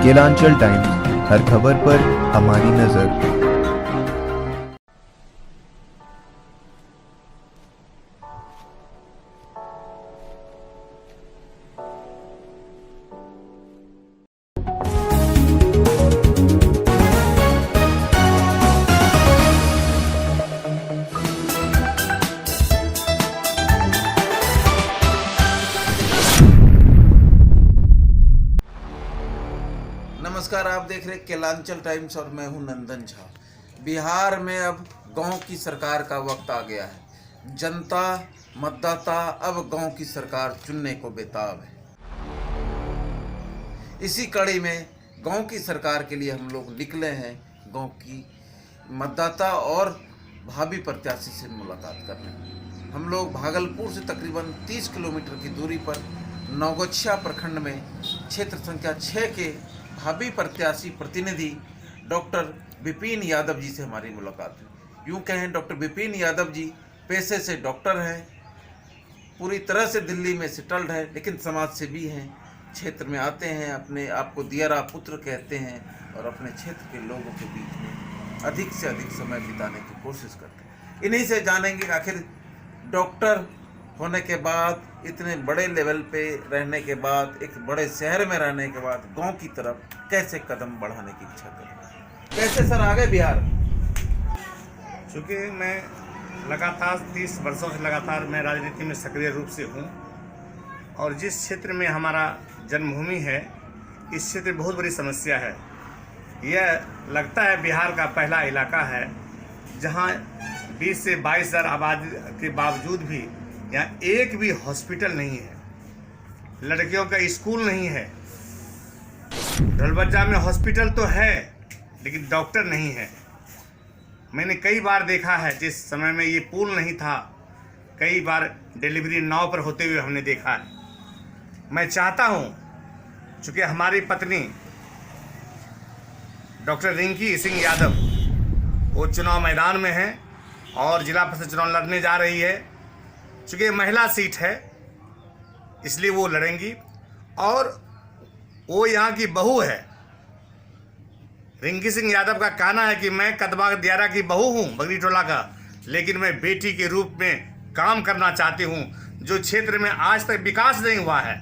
Kelanchal times, हर खबर पर हमारी नजर। नमस्कार, आप देख रहे केलांचल टाइम्स और मैं हूं नंदन झा। बिहार में अब गांव की सरकार का वक्त आ गया है। जनता मतदाता अब गांव की सरकार चुनने को बेताब है। इसी कड़ी में गांव की सरकार के लिए हम लोग निकले हैं गांव की मतदाता और भावी प्रत्याशी से मुलाकात करने। हम लोग भागलपुर से तकरीबन 30 किलोमीटर की दूरी पर नौगछिया प्रखंड में क्षेत्र संख्या 6 के भावी प्रत्याशी प्रतिनिधि डॉक्टर विपिन यादव जी से हमारी मुलाकात हुई। यूँ कहें, डॉक्टर विपिन यादव जी पेशे से डॉक्टर हैं, पूरी तरह से दिल्ली में सेटल्ड है, लेकिन समाज सेवी हैं। क्षेत्र में आते हैं, अपने आप को दियरा पुत्र कहते हैं और अपने क्षेत्र के लोगों के बीच में अधिक से अधिक समय बिताने की कोशिश करते हैं। इन्हीं से जानेंगे कि आखिर डॉक्टर होने के बाद, इतने बड़े लेवल पे रहने के बाद, एक बड़े शहर में रहने के बाद गांव की तरफ कैसे कदम बढ़ाने की इच्छा करें। कैसे सर आ गए बिहार? चूँकि मैं लगातार 30 वर्षों से लगातार मैं राजनीति में सक्रिय रूप से हूँ और जिस क्षेत्र में हमारा जन्मभूमि है, इस क्षेत्र में बहुत बड़ी समस्या है। यह लगता है बिहार का पहला इलाका है जहाँ 20 से 22 हज़ार आबादी के बावजूद भी यहाँ एक भी हॉस्पिटल नहीं है, लड़कियों का स्कूल नहीं है। ढोलबज्जा में हॉस्पिटल तो है लेकिन डॉक्टर नहीं है। मैंने कई बार देखा है, जिस समय में ये पुल नहीं था, कई बार डिलीवरी नाव पर होते हुए हमने देखा है। मैं चाहता हूँ, चूँकि हमारी पत्नी डॉक्टर रिंकी सिंह यादव वो चुनाव मैदान में हैं और जिला परिषद चुनाव लड़ने जा रही है। चूँकि महिला सीट है इसलिए वो लड़ेंगी और वो यहाँ की बहू है। रिंकी सिंह यादव का कहना है कि मैं कदवा दियारा की बहू हूँ, बगरी टोला का, लेकिन मैं बेटी के रूप में काम करना चाहती हूँ। जो क्षेत्र में आज तक विकास नहीं हुआ है,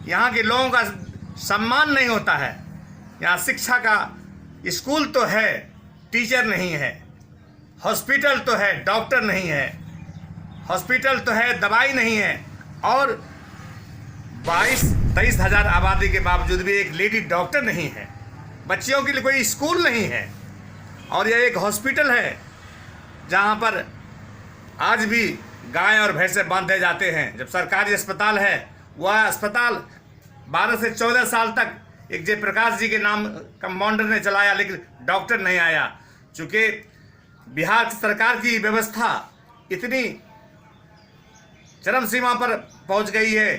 यहाँ के लोगों का सम्मान नहीं होता है, यहाँ शिक्षा का स्कूल तो है, टीचर नहीं है, हॉस्पिटल तो है, डॉक्टर नहीं है, हॉस्पिटल तो है, दवाई नहीं है, और 22-23 हज़ार आबादी के बावजूद भी एक लेडी डॉक्टर नहीं है। बच्चियों के लिए कोई स्कूल नहीं है और यह एक हॉस्पिटल है जहां पर आज भी गाय और भैंसे बांधे जाते हैं। जब सरकारी अस्पताल है, वह अस्पताल 12 से 14 साल तक एक जयप्रकाश जी के नाम कंपाउंडर ने चलाया, लेकिन डॉक्टर नहीं आया। चूँकि बिहार सरकार की व्यवस्था इतनी चरम सीमा पर पहुंच गई है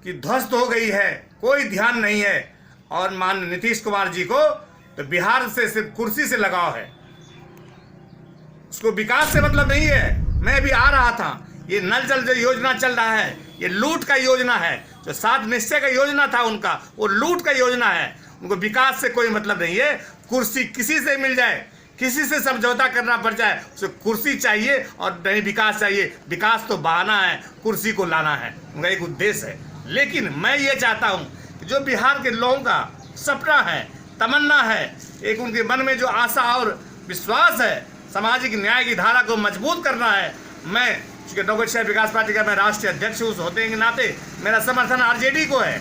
कि ध्वस्त हो गई है, कोई ध्यान नहीं है। और माननीय नीतीश कुमार जी को तो बिहार से सिर्फ कुर्सी से लगाव है, उसको विकास से मतलब नहीं है। मैं भी आ रहा था, ये नल जल जो योजना चल रहा है, ये लूट का योजना है। जो 7 निश्चय का योजना था उनका, वो लूट का योजना है। उनको विकास से कोई मतलब नहीं है। कुर्सी किसी से मिल जाए, किसी से समझौता करना पड़ जाए, उसे कुर्सी चाहिए और नहीं विकास चाहिए। विकास तो बहाना है, कुर्सी को लाना है, उनका एक उद्देश्य है। लेकिन मैं ये चाहता हूँ कि जो बिहार के लोगों का सपना है, तमन्ना है, एक उनके मन में जो आशा और विश्वास है, सामाजिक न्याय की धारा को मजबूत करना है। मैं चूँकि नौगछिया विकास पार्टी का मैं राष्ट्रीय अध्यक्ष उस होते के नाते मेरा समर्थन आरजेडी को है,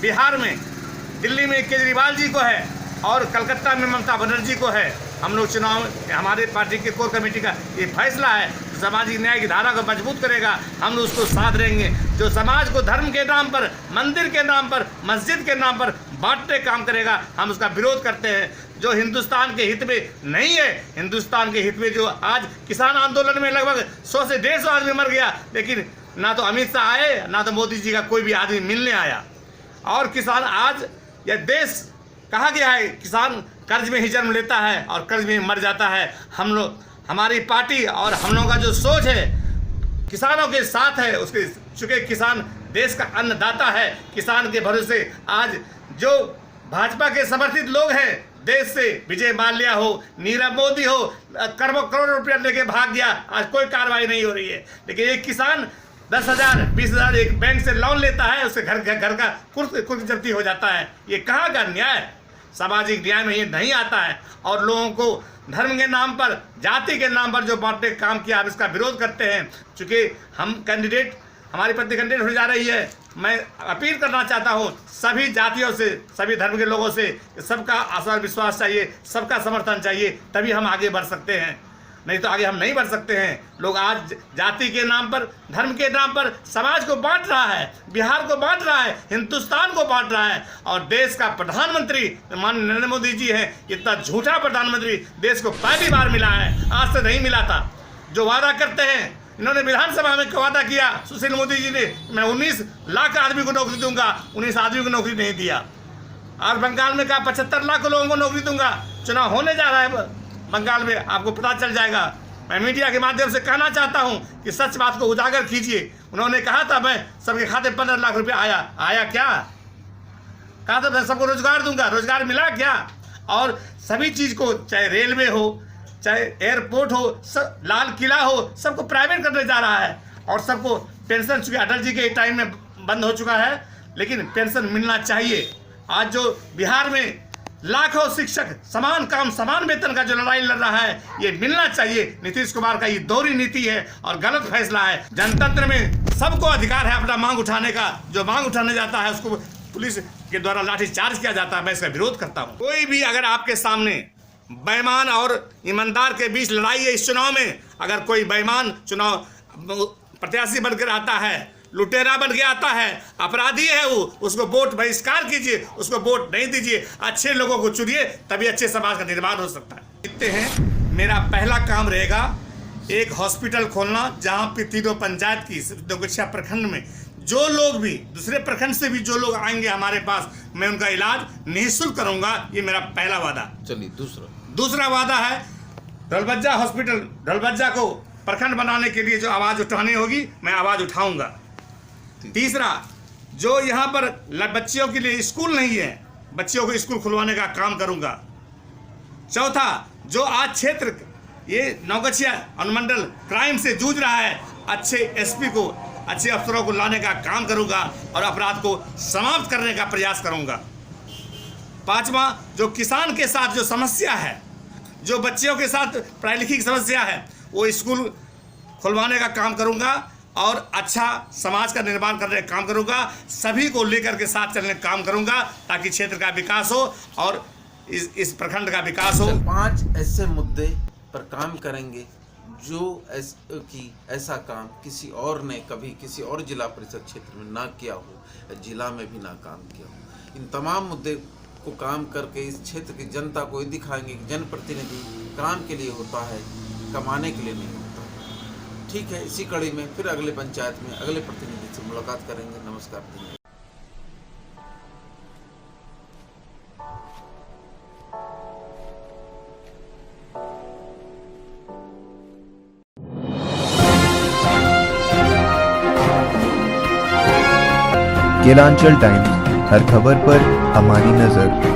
बिहार में, दिल्ली में केजरीवाल जी को है और कलकत्ता में ममता बनर्जी को है। हम लोग चुनाव, हमारे पार्टी के कोर कमेटी का ये फैसला है, जो सामाजिक न्याय की धारा को मजबूत करेगा, हम लोग उसको साथ देंगे। जो समाज को धर्म के नाम पर, मंदिर के नाम पर, मस्जिद के नाम पर बांटने काम करेगा, हम उसका विरोध करते हैं। जो हिंदुस्तान के हित में नहीं है, हिंदुस्तान के हित में जो आज किसान आंदोलन में लगभग 100 से 150 आदमी मर गया, लेकिन ना तो अमित शाह आए, ना तो मोदी जी का कोई भी आदमी मिलने आया। और किसान आज, यह देश कहा गया है किसान कर्ज में ही जन्म लेता है और कर्ज में ही मर जाता है। हम लोग, हमारी पार्टी और हम लोगों का जो सोच है किसानों के साथ है। उसके चूँकि किसान देश का अन्नदाता है, किसान के भरोसे आज जो भाजपा के समर्थित लोग हैं, देश से विजय माल्या हो, नीरव मोदी हो, करोड़ रुपया लेके भाग गया, आज कोई कार्रवाई नहीं हो रही है। लेकिन एक किसान 10,000 20,000 एक बैंक से लोन लेता है, उसके घर का कुर्क जब्ती हो जाता है। ये कहाँ का न्याय? सामाजिक न्याय में ये नहीं आता है। और लोगों को धर्म के नाम पर, जाति के नाम पर जो बांटने का काम किया, आप इसका विरोध करते हैं। चूंकि हमारी पत्नी कैंडिडेट हो जा रही है, मैं अपील करना चाहता हूँ सभी जातियों से, सभी धर्म के लोगों से, सबका आस्था विश्वास चाहिए, सबका समर्थन चाहिए, तभी हम आगे बढ़ सकते हैं, नहीं तो आगे हम नहीं बढ़ सकते हैं। लोग आज जाति के नाम पर, धर्म के नाम पर समाज को बांट रहा है, बिहार को बांट रहा है, हिंदुस्तान को बांट रहा है। और देश का प्रधानमंत्री माननीय नरेंद्र मोदी जी हैं, इतना झूठा प्रधानमंत्री देश को पहली बार मिला है, आज से नहीं मिला था। जो वादा करते हैं, इन्होंने विधानसभा में वादा किया सुशील मोदी जी ने, मैं 19 लाख आदमी को नौकरी दूंगा, 19 आदमी को नौकरी नहीं दिया। और बंगाल में कहा 75 लाख लोगों को नौकरी दूंगा। चुनाव होने जा रहा है बंगाल में, आपको पता चल जाएगा। मैं मीडिया के माध्यम से कहना चाहता हूं कि सच बात को उजागर कीजिए। उन्होंने कहा था मैं सबके खाते 15 लाख रुपए आया क्या? कहा था मैं सबको रोजगार दूंगा, रोजगार मिला क्या? और सभी चीज को, चाहे रेलवे हो, चाहे एयरपोर्ट हो, सब लाल किला हो, सबको प्राइवेट करने जा रहा है। और सबको पेंशन, चूंकि अटल जी के टाइम में बंद हो चुका है, लेकिन पेंशन मिलना चाहिए। आज जो बिहार में लाखों शिक्षक समान काम समान वेतन का जो लड़ाई लड़ रहा है, ये मिलना चाहिए। नीतीश कुमार का ये दोहरी नीति है और गलत फैसला है। जनतंत्र में सबको अधिकार है अपना मांग उठाने का। जो मांग उठाने जाता है उसको पुलिस के द्वारा लाठीचार्ज किया जाता है। मैं इसका विरोध करता हूँ। कोई भी अगर आपके सामने बेईमान और ईमानदार के बीच लड़ाई है, इस चुनाव में अगर कोई बेईमान चुनाव प्रत्याशी बनकर आता है, लुटेरा बन के आता है, अपराधी है वो, उसको वोट बहिष्कार कीजिए, उसको वोट नहीं दीजिए। अच्छे लोगों को चुनिए, तभी अच्छे समाज का निर्माण हो सकता है। देखते हैं, मेरा पहला काम रहेगा एक हॉस्पिटल खोलना, जहाँ पे तीनों पंचायत की नौगछिया प्रखंड में जो लोग भी, दूसरे प्रखंड से भी जो लोग आएंगे हमारे पास, मैं उनका इलाज निःशुल्क करूंगा। ये मेरा पहला वादा। चलिए दूसरा वादा है ढोलबज्जा हॉस्पिटल, ढोलबज्जा को प्रखंड बनाने के लिए जो आवाज़ उठानी होगी, मैं आवाज़ उठाऊंगा। तीसरा, जो यहाँ पर बच्चियों के लिए स्कूल नहीं है, बच्चियों को स्कूल खुलवाने का काम करूंगा। चौथा, जो आज क्षेत्र ये नौगछिया अनुमंडल क्राइम से जूझ रहा है, अच्छे एसपी को, अच्छे अफसरों को लाने का काम करूंगा और अपराध को समाप्त करने का प्रयास करूंगा। पांचवा, जो किसान के साथ जो समस्या है, जो बच्चियों के साथ पढ़ाई लिखी की समस्या है, वो स्कूल खुलवाने का काम करूंगा और अच्छा समाज का निर्माण करने का काम करूंगा। सभी को लेकर के साथ चलने का काम करूंगा ताकि क्षेत्र का विकास हो और इस प्रखंड का विकास हो। 5 ऐसे मुद्दे पर काम करेंगे जो ऐसा काम किसी और ने कभी किसी और जिला परिषद क्षेत्र में ना किया हो, जिला में भी ना काम किया हो। इन तमाम मुद्दे को काम करके इस क्षेत्र की जनता को ये दिखाएंगे कि जनप्रतिनिधि काम के लिए होता है, कमाने के लिए नहीं होता है। ठीक है, इसी कड़ी में फिर अगले पंचायत में अगले प्रतिनिधि से मुलाकात करेंगे। नमस्कार। केलांचल टाइम्स, हर खबर पर हमारी नजर।